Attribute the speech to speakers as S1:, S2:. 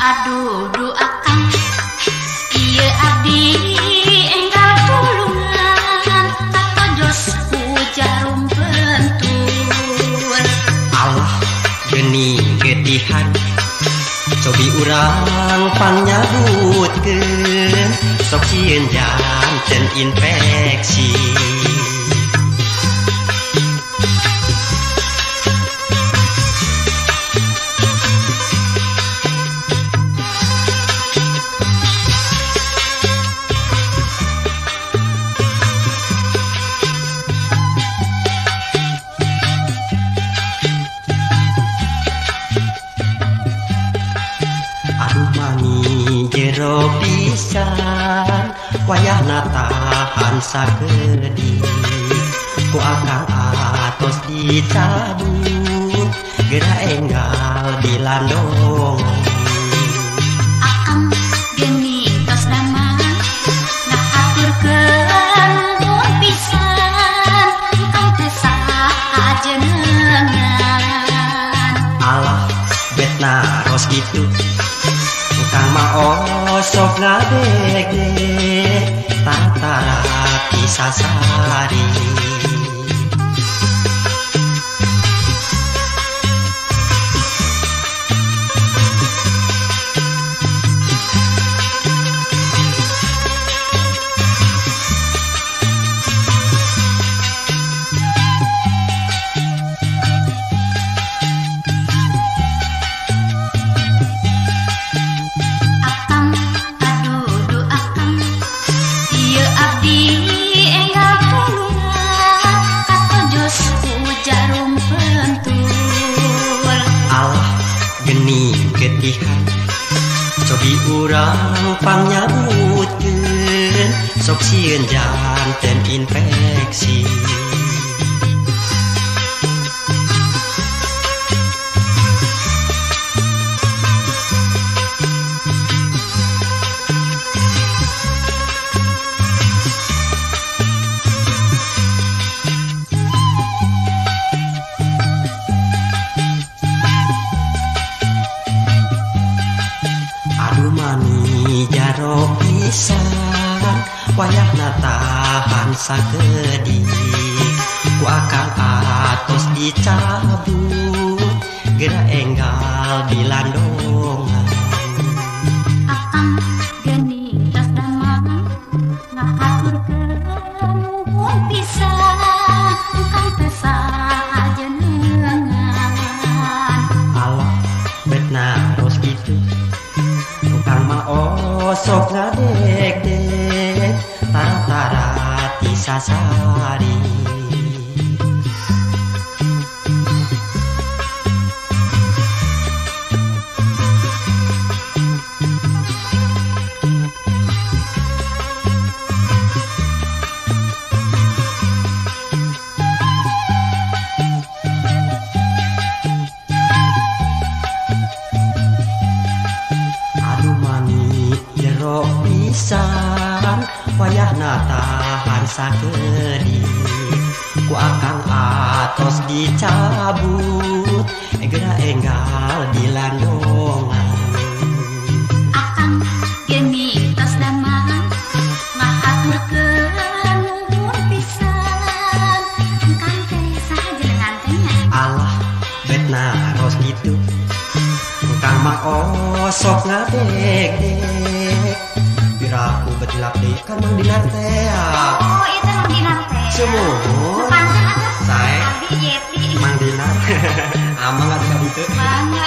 S1: Aduh doakan ieu abdi enggal tulungan katojos ku jarum pentul.
S2: Allah geni getihan cobi urang panyabutkeun sok sieun janten infeksi. Aduh mani jero pisan wayahna tahan sakeudik ku akang atos dicabut geura enggal dilandong.
S1: Akang geni tos damang ngahaturkeun nuhun pisan engkau teh saha jenengan.
S2: Allah betna ros kitu kang maosok ngadeg-deg tantara pisasari. Geni getihan cobi urang panyabutkeun sok sieun janten infeksi. Mani jaro pisan wayahna tahan sakeudik ku akang atos dicabut geura enggal dilandongan.
S1: Akang geni tos damang ngahaturkeun nuhun pisan engkau teh saha jenengan.
S2: Allah betna ros kitu kang maosok ngadeg-deg tantara tisasari. Jero pisan wayahna tahan sakeudik ku akang atos dicabut geura enggal dilandongan.
S1: Akang geni tos damang ngahaturkeun nuhun pisan engkau teh saha jenengan teh nya.
S2: Allah betna ros kitu kang maosok ngadeg-deg piraku betilap deui kan Mang Dinar teh.
S1: Oh itu Mang Dinar teh
S2: sumuhun
S1: atuh
S2: sae
S1: abdi Yeti
S2: Mang Dinar amang atuh ka ditu
S1: bangga.